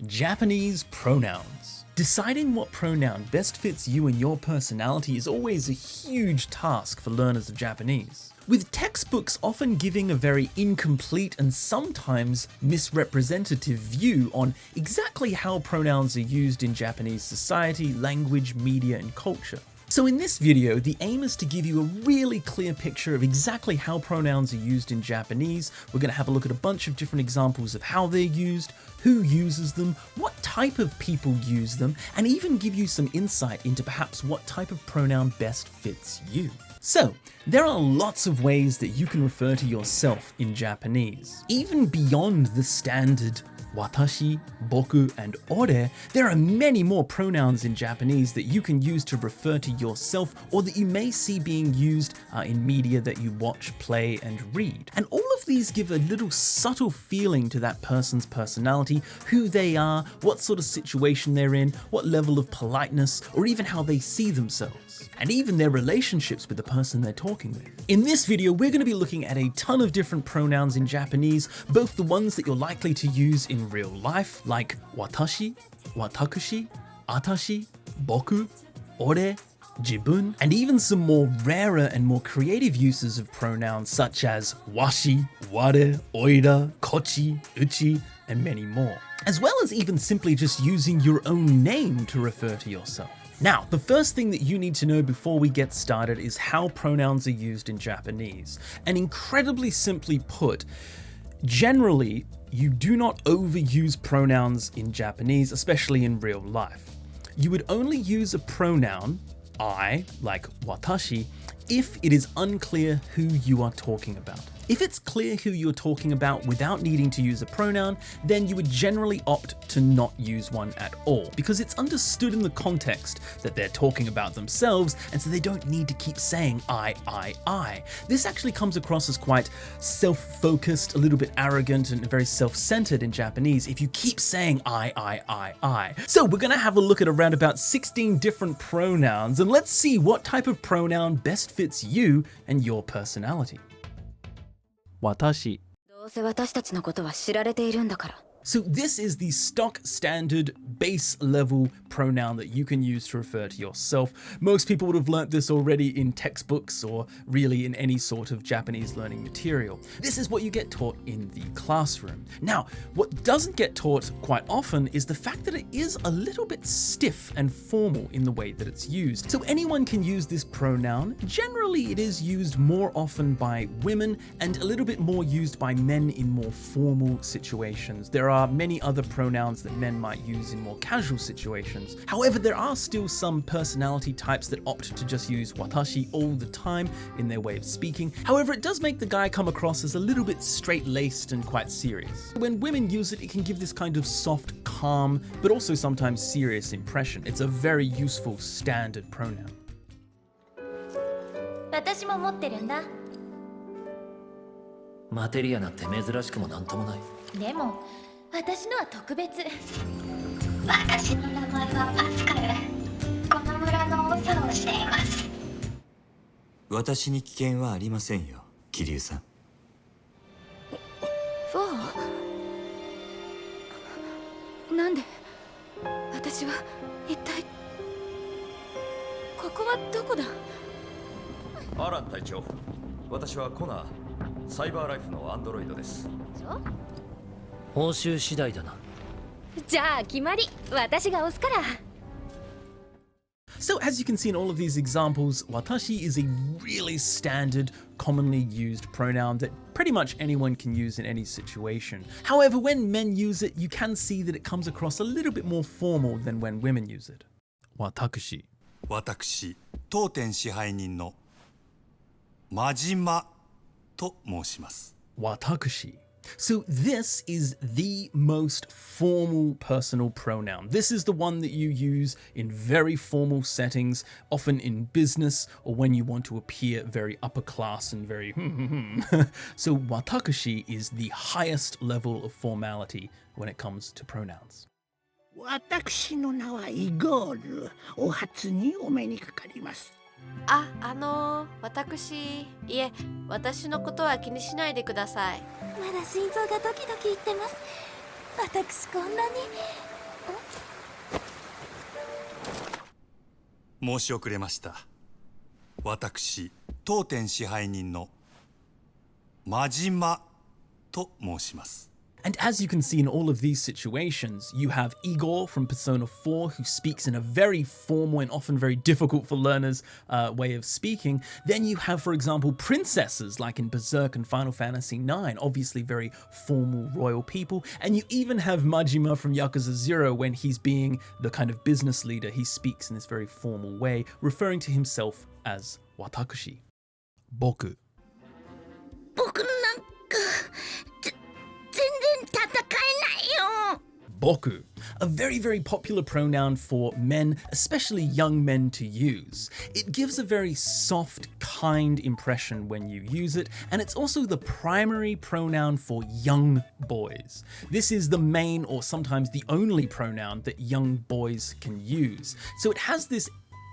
Japanese pronouns. Deciding what pronoun best fits you and your personality is always a huge task for learners of Japanese, with textbooks often giving a very incomplete and sometimes misrepresentative view on exactly how pronouns are used in Japanese society, language, media, and culture. So in this video, the aim is to give you a really clear picture of exactly how pronouns are used in Japanese. We're going to have a look at a bunch of different examples of how they're used, who uses them, what type of people use them, and even give you some insight into perhaps what type of pronoun best fits you. So, there are lots of ways that you can refer to yourself in Japanese. Even beyond the standard watashi, boku, and ore, there are many more pronouns in Japanese that you can use to refer to yourself or that you may see being used in media that you watch, play, and read. And all of these give a little subtle feeling to that person's personality, who they are, what sort of situation they're in, what level of politeness, or even how they see themselves, and even their relationships with the person they're talking with. In this video, we're going to be looking at a ton of different pronouns in Japanese, both the ones that you're likely to use in real life, like watashi, watakushi, atashi, boku, ore, jibun, and even some more rarer and more creative uses of pronouns such as washi, ware, oira, kochi, uchi, and many more. As well as even simply just using your own name to refer to yourself. Now, the first thing that you need to know before we get started is how pronouns are used in Japanese. And incredibly simply put, generally, you do not overuse pronouns in Japanese, especially in real life. You would only use a pronoun, I, like watashi, if it is unclear who you are talking about. If it's clear who you're talking about without needing to use a pronoun, then you would generally opt to not use one at all, because it's understood in the context that they're talking about themselves, and so they don't need to keep saying I. This actually comes across as quite self-focused, a little bit arrogant, and very self-centered in Japanese if you keep saying I. So we're gonna have a look at around about 16 different pronouns, and let's see what type of pronoun best fits you and your personality. Watashi. So this is the stock standard base level pronoun that you can use to refer to yourself. Most people would have learnt this already in textbooks or really in any sort of Japanese learning material. This is what you get taught in the classroom. Now, what doesn't get taught quite often is the fact that it is a little bit stiff and formal in the way that it's used. So anyone can use this pronoun. Generally, it is used more often by women and a little bit more used by men in more formal situations. There are many other pronouns that men might use in more casual situations. However, there are still some personality types that opt to just use watashi all the time in their way of speaking. However, it does make the guy come across as a little bit straight-laced and quite serious. When women use it, it can give this kind of soft, calm, but also sometimes serious impression. It's a very useful standard pronoun. 私も持ってるんだ。マテリアなんて珍しくもなんともない。でも私のは特別。私の名前はパスカル。この村の長をしています。私に危険はありませんよ、桐生さん。フォー？なんで？私は一体ここはどこだ？アラン隊長、私はコナー、サイバーライフのアンドロイドです。報酬次第だな。じゃあ決まり。私が押すから。So as you can see in all of these examples, watashi is a really standard, commonly used pronoun that pretty much anyone can use in any situation. However, when men use it, you can see that it comes across a little bit more formal than when women use it. Watakushi. 私、当店支配人の真島と申します。Watakushi. So this is the most formal personal pronoun. This is the one that you use in very formal settings, often in business or when you want to appear very upper class and very So watakushi is the highest level of formality when it comes to pronouns. 私の名はイゴール。お初にお目にかかります。私、いえ、私のことは気にしないでください。まだ心臓がドキドキいってます。私こんなに。申し遅れました。私当店支配人の真島と申します。And as you can see in all of these situations, you have Igor from Persona 4 who speaks in a very formal and often very difficult for learners way of speaking. Then you have, for example, princesses like in Berserk and Final Fantasy 9, obviously very formal royal people. And you even have Majima from Yakuza 0 when he's being the kind of business leader. He speaks in this very formal way, referring to himself as watakushi. Boku. 僕なんか全然戦えないよ。 Boku, a very, very popular pronoun for men, especially young men, to use. It gives a very soft, kind impression when you use it, and it's also the primary pronoun for young boys. This is the main or sometimes the only pronoun that young boys can use. So it has this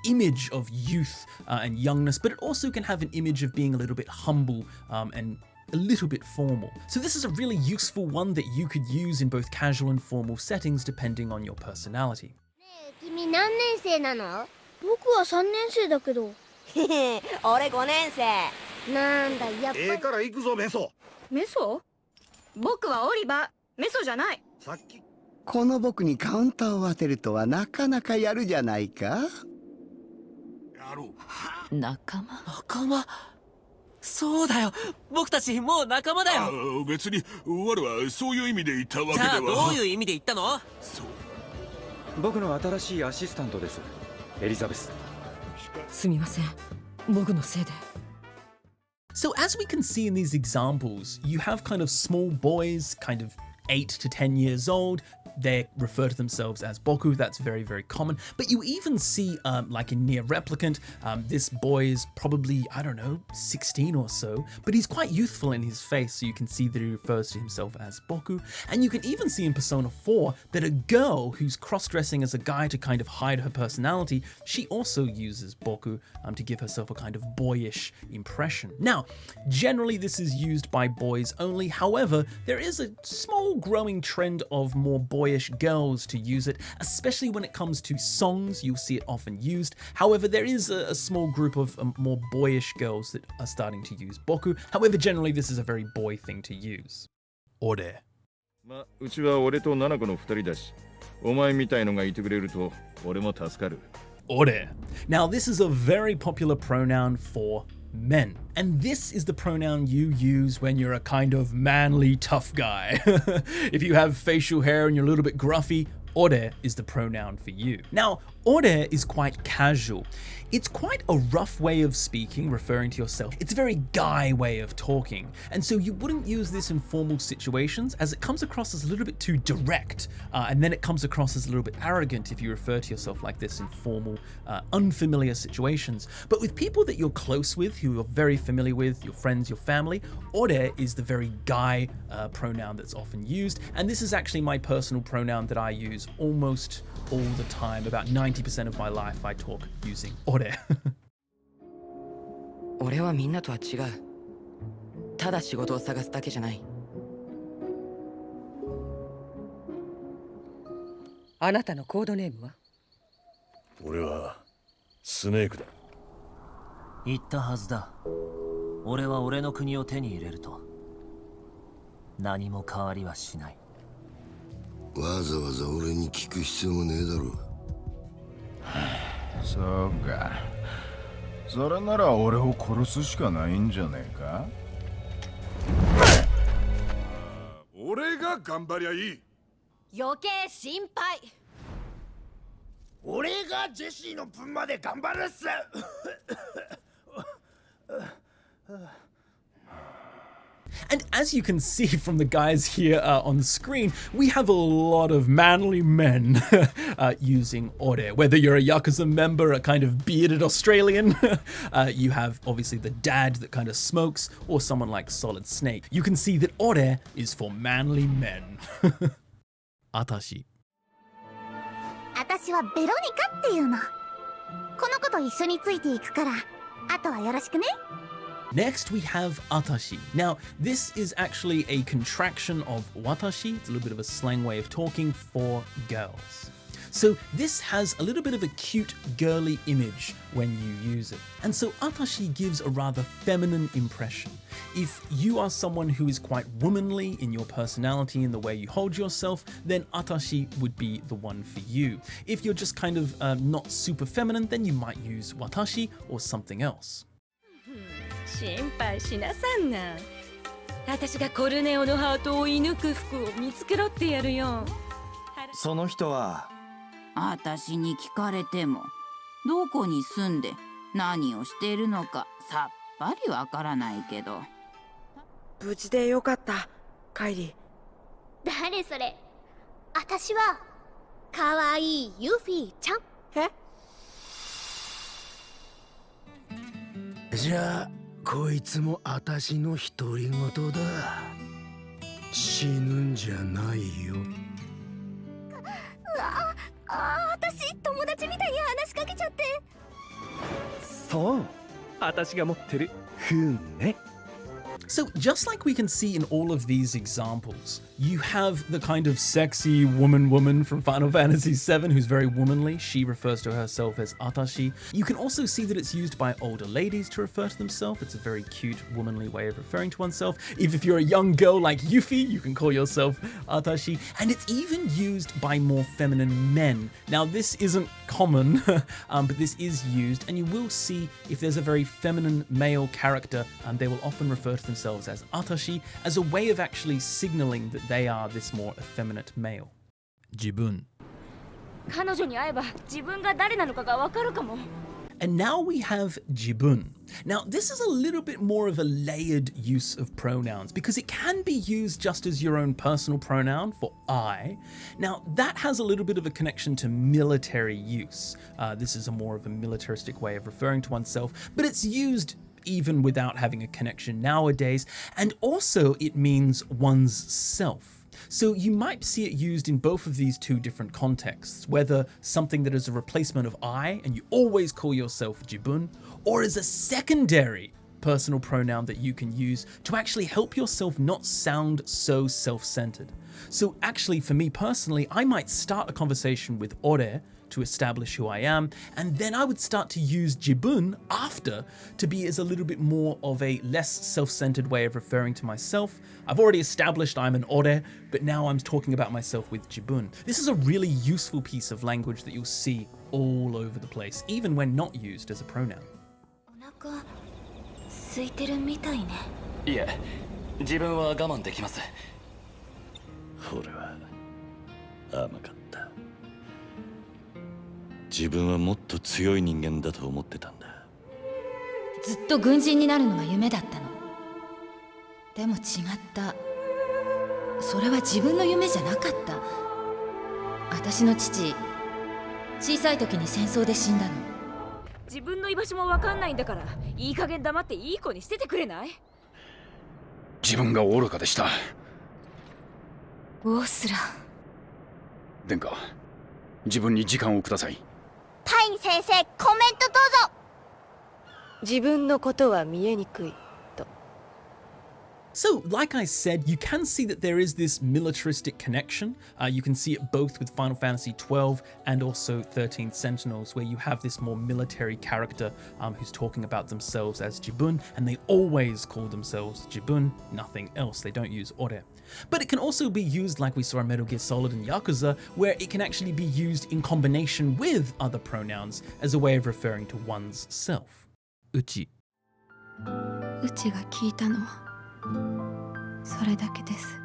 image of youth and youngness, but it also can have an image of being a little bit humble and a little bit formal. So this is a really useful one that you could use in both casual and formal settings depending on your personality. 君何年生なの？僕は3年生だけど。俺5年生。なんだやっぱり。から行くぞメソ。メソ？僕はオリバー。メソじゃない。さっきこの僕にカウンターを当てるとはなかなかやるじゃないか。やろう。仲間。そうだよ。僕たちもう仲間だよ。別に我はそういう意味で言ったわけでは。じゃあどういう意味で言ったの？そう。僕の新しいアシスタントです。エリザベス。すみません。僕のせいで。So as we can see in these examples, you have kind of small boys, kind of 8 to 10 years old. They refer to themselves as Boku. That's very, very common. But you even see, like in Near Replicant, this boy is probably, I don't know, 16 or so, but he's quite youthful in his face, so you can see that he refers to himself as Boku. And you can even see in Persona 4 that a girl who's cross-dressing as a guy to kind of hide her personality, she also uses Boku to give herself a kind of boyish impression. Now, generally this is used by boys only. However, there is a small growing trend of more boyish girls to use it, especially when it comes to songs. You'll see it often used. However, there is a small group of more boyish girls that are starting to use Boku. However, generally this is a very boy thing to use. Ore. うちは俺と七子の2人だし、お前みたいのがいてくれると俺も助かる。Ore. Now, this is a very popular pronoun for men. And this is the pronoun you use when you're a kind of manly tough guy. If you have facial hair and you're a little bit gruffy, ore is the pronoun for you. Now, ore is quite casual. It's quite a rough way of speaking, referring to yourself. It's a very guy way of talking. And so you wouldn't use this in formal situations as it comes across as a little bit too direct. And then it comes across as a little bit arrogant if you refer to yourself like this in formal, unfamiliar situations. But with people that you're close with, who you're very familiar with, your friends, your family, ore is the very guy pronoun that's often used. And this is actually my personal pronoun that I use almost all the time. About 90% of my life I talk using ore. 俺はみんなとは違う。ただ仕事を探すだけじゃない。あなたのコードネームは？俺はスネークだ。言ったはずだ。俺は俺の国を手に入れると何も変わりはしない。わざわざ俺に聞く必要もねえだろ。そうか。それなら俺を殺すしかないんじゃねえか。俺が頑張りゃいい。余計心配。俺がジェシーの分まで頑張るっす。And as you can see from the guys here on the screen, we have a lot of manly men using ore. Whether you're a Yakuza member, a kind of bearded Australian, you have obviously the dad that kind of smokes, or someone like Solid Snake. You can see that ore is for manly men. Atashi. 私はベロニカっていうの。この子と一緒についていくから、あとはよろしくね。Next, we have atashi. Now, this is actually a contraction of watashi. It's a little bit of a slang way of talking for girls. So this has a little bit of a cute, girly image when you use it. And so atashi gives a rather feminine impression. If you are someone who is quite womanly in your personality and the way you hold yourself, then atashi would be the one for you. If you're just kind of not super feminine, then you might use watashi or something else. 心配しなさんな。私がコルネオのハートを射抜く服を見つけろってやるよ。その人は私に聞かれてもどこに住んで何をしているのかさっぱりわからないけど。無事でよかった、カイリー。誰それ？私はかわいいユフィちゃん。じゃあこいつも私の独り言だ。死ぬんじゃないよ。私友達みたいに話しかけちゃって。そう、私が持ってる運ね。So just like we can see in all of these examples, you have the kind of sexy woman from Final Fantasy VII who's very womanly. She refers to herself as atashi. You can also see that it's used by older ladies to refer to themselves. It's a very cute, womanly way of referring to oneself. If you're a young girl like Yuffie, you can call yourself atashi. And it's even used by more feminine men. Now, this isn't common, but this is used, and you will see if there's a very feminine male character, they will often refer to themselves as atashi as a way of actually signaling that they are this more effeminate male. Jibun. 彼女に会えば自分が誰なのかがわかるかも。And now we have jibun. Now, this is a little bit more of a layered use of pronouns because it can be used just as your own personal pronoun for I. Now, that has a little bit of a connection to military use. This is a more of a militaristic way of referring to oneself, but it's used even without having a connection nowadays, and also it means one's self. So you might see it used in both of these two different contexts, whether something that is a replacement of I and you always call yourself jibun, or as a secondary personal pronoun that you can use to actually help yourself not sound so self-centered. So actually, for me personally, I might start a conversation with ore to establish who I am, and then I would start to use jibun after to be as a little bit more of a less self-centered way of referring to myself. I've already established I'm an ore, but now I'm talking about myself with jibun. This is a really useful piece of language that you'll see all over the place, even when not used as a pronoun. お腹空いてるみたいね。いえ、自分は我慢できます。俺は甘かった。自分はもっと強い人間だと思ってたんだ。ずっと軍人になるのが夢だったの。でも違った。それは自分の夢じゃなかった。私の父、小さい時に戦争で死んだの。自分の居場所もわかんないんだから、いい加減黙っていい子にしててくれない？自分が愚かでした。オースラ。殿下、自分に時間をください。タイン先生、コメントどうぞ。自分のことは見えにくいと。 So, like I said, you can see that there is this militaristic connection. You can see it both with Final Fantasy XII and also 13 Sentinels, where you have this more military character who's talking about themselves as jibun, and they always call themselves jibun, nothing else. They don't use ore. But it can also be used like we saw in Metal Gear Solid and Yakuza, where it can actually be used in combination with other pronouns as a way of referring to one's self. Uchi. うちが聞いたのはそれだけです。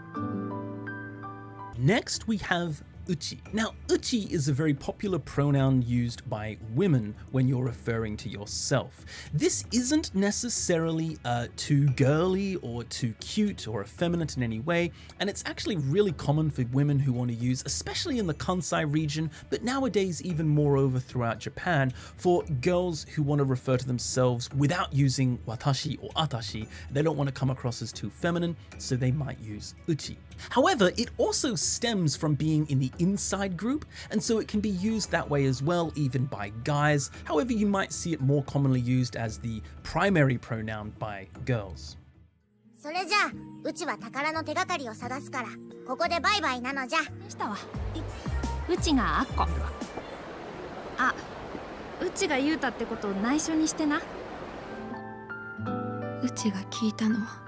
Next, we have uchi. Now, uchi is a very popular pronoun used by women when you're referring to yourself. This isn't necessarily too girly or too cute or effeminate in any way, and it's actually really common for women who want to use, especially in the Kansai region, but nowadays even moreover throughout Japan, for girls who want to refer to themselves without using watashi or atashi. They don't want to come across as too feminine, so they might use uchi. However, it also stems from being in the inside group, and so it can be used that way as well, even by guys. However, you might see it more commonly used as the primary pronoun by girls. それじゃあ、うちは宝の手がかりを探すから、ここでバイバイなのじゃ。したわ。うちがあっこ。あ、うちが言うたってことを内緒にしてな。うちが聞いたのは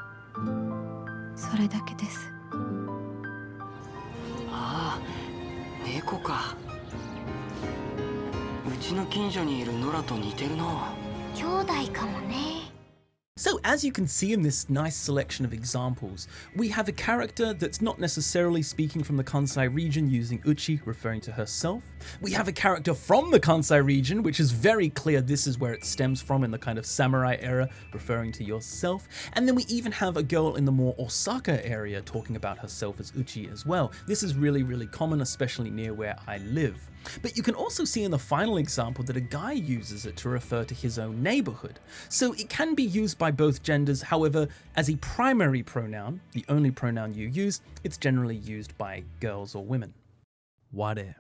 それだけです。ああ、猫か。うちの近所にいるノラと似てるな。兄弟かもね。So as you can see in this nice selection of examples, we have a character that's not necessarily speaking from the Kansai region using uchi, referring to herself. We have a character from the Kansai region, which is very clear this is where it stems from in the kind of samurai era, referring to yourself. And then we even have a girl in the more Osaka area talking about herself as uchi as well. This is really, really common, especially near where I live. But you can also see in the final example that a guy uses it to refer to his own neighborhood. So it can be used by both genders. However, as a primary pronoun, the only pronoun you use, it's generally used by girls or women. Ware.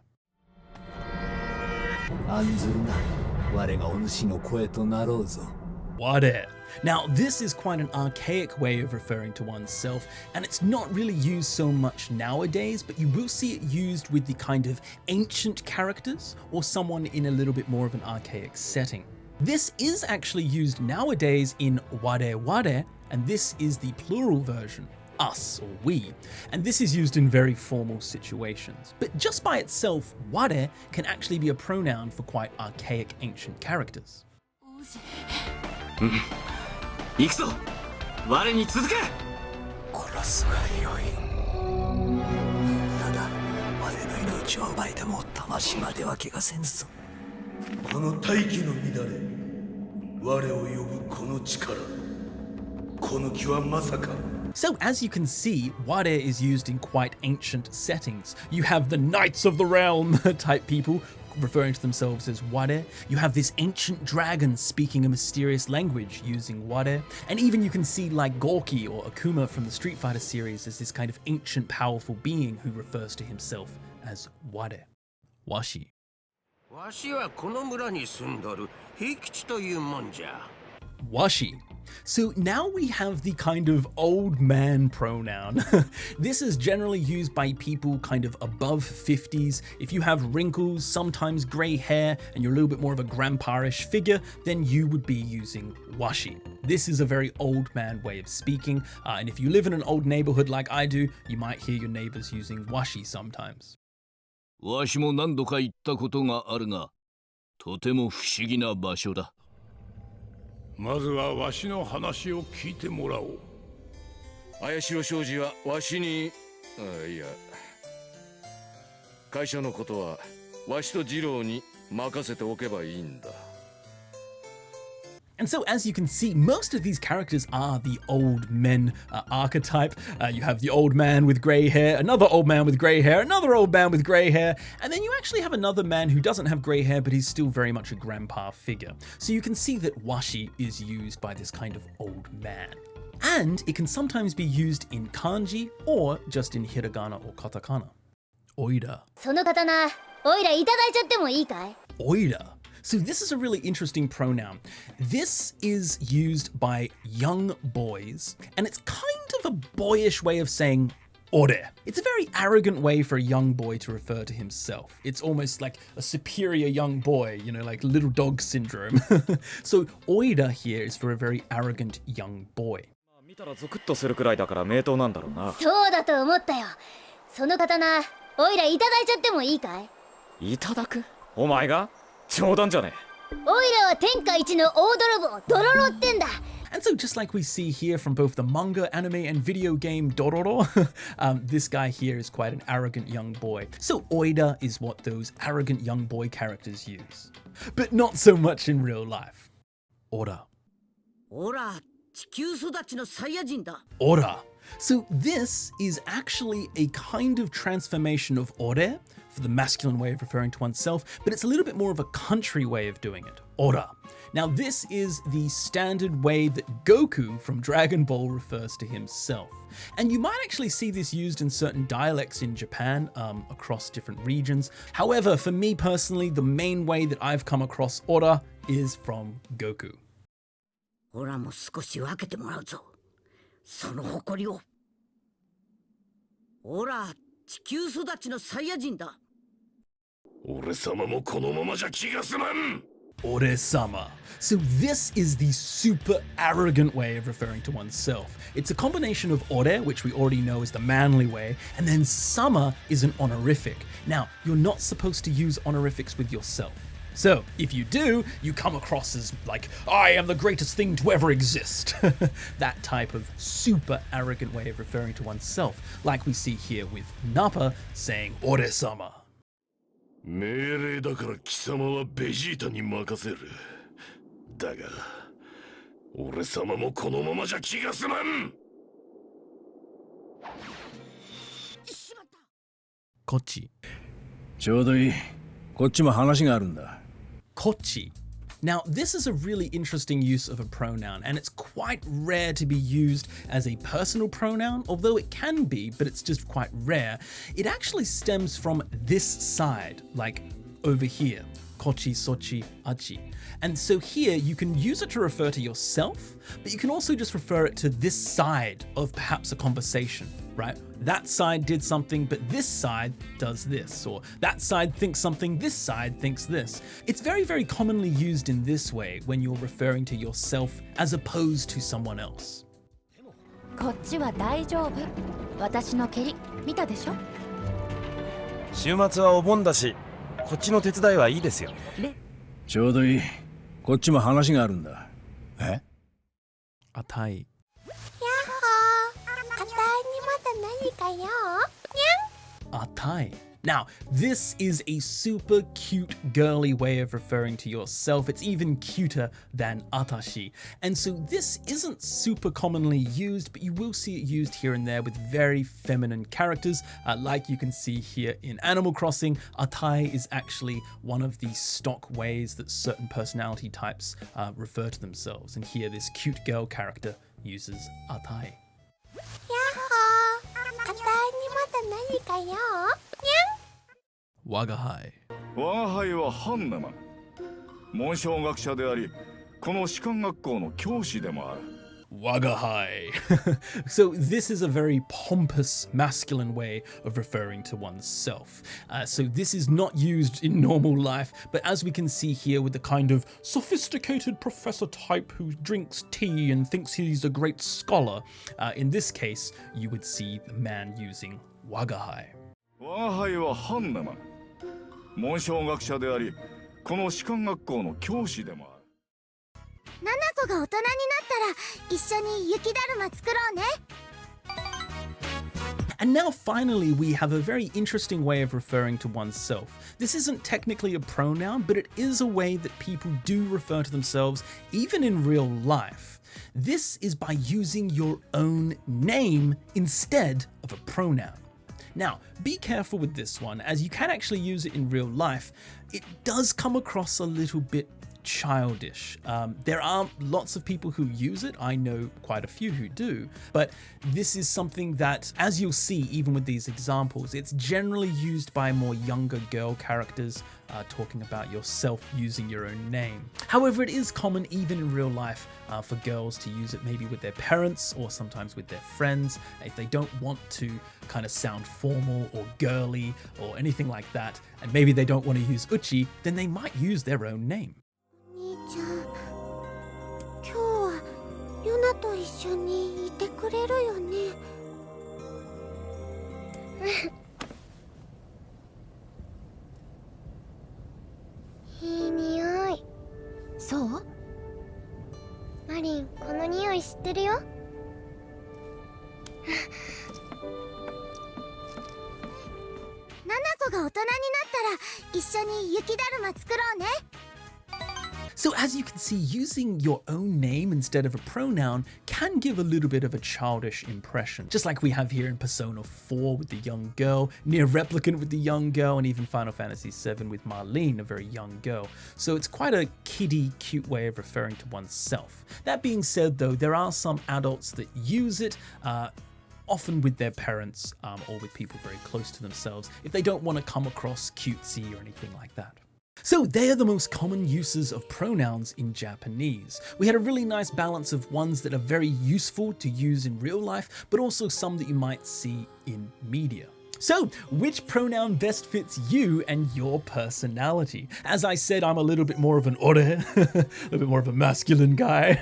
Ware. Now, this is quite an archaic way of referring to oneself, and it's not really used so much nowadays, but you will see it used with the kind of ancient characters or someone in a little bit more of an archaic setting. This is actually used nowadays in ware ware, and this is the plural version, us or we, and this is used in very formal situations. But just by itself, ware can actually be a pronoun for quite archaic ancient characters. 行くぞ。我に続け。殺すがよい。ただ、我の命を奪いても魂までは怪我せんぞ。この大気の乱れ、我を呼ぶこの力、この気はまさか。So as you can see, ware is used in quite ancient settings. You have the knights of the realm type people referring to themselves as ware. You have this ancient dragon speaking a mysterious language using ware. And even you can see like Gorky or Akuma from the Street Fighter series as this kind of ancient powerful being who refers to himself as ware. Washi. わしはこの村に住んどる平吉というもんじゃ。Washi. So now we have the kind of old man pronoun. This is generally used by people kind of above 50s. If you have wrinkles, sometimes grey hair, and you're a little bit more of a grandpa-ish figure, then you would be using washi. This is a very old man way of speaking, and if you live in an old neighborhood like I do, you might hear your neighbors using washi sometimes. わしも何度か行ったことがあるが、とても不思議な場所だ。まずはわしの話を聞いてもらおう。綾代商事はわしに、いや、会社のことはわしと次郎に任せておけばいいんだ。And so, as you can see, most of these characters are the old men archetype. You have the old man with grey hair, another old man with grey hair, another old man with grey hair, and then you actually have another man who doesn't have grey hair, but he's still very much a grandpa figure. So you can see that washi is used by this kind of old man. And it can sometimes be used in kanji or just in hiragana or katakana. Oida. その刀、おいらいただいちゃってもいいかい? Oida. So this is a really interesting pronoun. This is used by young boys, and it's kind of a boyish way of saying ore. It's a very arrogant way for a young boy to refer to himself. It's almost like a superior young boy, you know, like little dog syndrome. So oida here is for a very arrogant young boy. 見たらゾクッとするくらいだから名刀なんだろうな。そうだと思ったよ。その刀、おいらいただいちゃってもいいかい？いただく？お前が？冗談じゃねえ。おいらは天下一の大泥棒、ドロロってんだ。And so just like we see here from both the manga, anime, and video game Dororo, this guy here is quite an arrogant young boy. So oida is what those arrogant young boy characters use. But not so much in real life. Ora. おら、地球育ちのサイヤ人だ。 Ora. So this is actually a kind of transformation of ore, for the masculine way of referring to oneself, but it's a little bit more of a country way of doing it. Ora. Now this is the standard way that Goku from Dragon Ball refers to himself. And you might actually see this used in certain dialects in Japan, across different regions. However, for me personally, the main way that I've come across Ora is from Goku. オラも少し分けてもらうぞ。その誇りを。オラ、地球育ちのサイヤ人だ。俺様もこのままじゃ気が済まん。Ore-sama. So this is the super arrogant way of referring to oneself. It's a combination of ore, which we already know is the manly way, and then sama is an honorific. Now, you're not supposed to use honorifics with yourself. So, if you do, you come across as like, I am the greatest thing to ever exist. That type of super arrogant way of referring to oneself, like we see here with Nappa saying Ore-sama. 命令だから貴様はベジータに任せる。だが、俺様もこのままじゃ気が済まん。こっち。ちょうどいい。こっちも話があるんだ。Kochi. Now, this is a really interesting use of a pronoun, and it's quite rare to be used as a personal pronoun, although it can be, but it's just quite rare. It actually stems from this side, like over here. Kochi, sochi, achi. And so here you can use it to refer to yourself, but you can also just refer it to this side of perhaps a conversation, right? That side did something, but this side does this, or that side thinks something, this side thinks this. It's very, very commonly used in this way when you're referring to yourself as opposed to someone else. こっちは大丈夫。私の蹴り、見たでしょ？週末はお盆だし、こっちの手伝いはいいですよ。ちょうどいい。こっちも話があるんだ。え？あたい。Atai. Now, this is a super cute girly way of referring to yourself. It's even cuter than atashi. And so this isn't super commonly used, but you will see it used here and there with very feminine characters. Like you can see here in Animal Crossing, atai is actually one of the stock ways that certain personality types refer to themselves. And here this cute girl character uses atai. 我が輩。我が輩はハンネマン。紋章学者であり、この士官学校の教師でもある。我が輩. So this is a very pompous masculine way of referring to oneself. So this is not used in normal life, but as we can see here with the kind of sophisticated professor type who drinks tea and thinks he's a great scholar, in this case, you would see the man using 我が輩. 我が輩はハンネマン。紋章学者であり、この士官学校の教師でもある。ナナコが大人になったら一緒に雪だるま作ろうね。And now finally we have a very interesting way of referring to oneself. This isn't technically a pronoun, but it is a way that people do refer to themselves even in real life. This is by using your own name instead of a pronoun. Now, be careful with this one, as you can actually use it in real life. It does come across a little bit childish. There are lots of people who use it. I know quite a few who do, but this is something that, as you'll see even with these examples, it's generally used by more younger girl characters, talking about yourself using your own name. However, it is common even in real life for girls to use it maybe with their parents or sometimes with their friends if they don't want to kind of sound formal or girly or anything like that, and maybe they don't want to use uchi, then they might use their own name. 兄ちゃん、今日はヨナと一緒にいてくれるよね。いい匂い。そう？マリン、この匂い知ってるよ。ナナコが大人になったら一緒に雪だるま作ろうね。So as you can see, using your own name instead of a pronoun can give a little bit of a childish impression, just like we have here in Persona 4 with the young girl, Near Replicant with the young girl, and even Final Fantasy 7 with Marlene, a very young girl. So it's quite a kiddie, cute way of referring to oneself. That being said though, there are some adults that use it, often with their parents or with people very close to themselves, if they don't want to come across cutesy or anything like that. So they are the most common uses of pronouns in Japanese. We had a really nice balance of ones that are very useful to use in real life, but also some that you might see in media. So, which pronoun best fits you and your personality? As I said, I'm a little bit more of an ore, a little bit more of a masculine guy.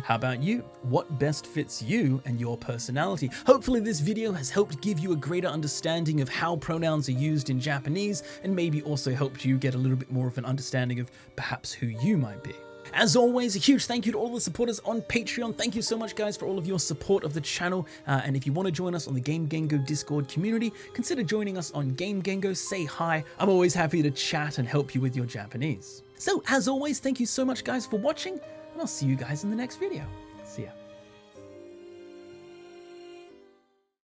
How about you? What best fits you and your personality? Hopefully this video has helped give you a greater understanding of how pronouns are used in Japanese, and maybe also helped you get a little bit more of an understanding of perhaps who you might be. As always, a huge thank you to all the supporters on Patreon. Thank you so much, guys, for all of your support of the channel. And if you want to join us on the Game Gengo Discord community, consider joining us on Game Gengo. Say hi. I'm always happy to chat and help you with your Japanese. So, as always, thank you so much, guys, for watching, and I'll see you guys in the next video. See ya.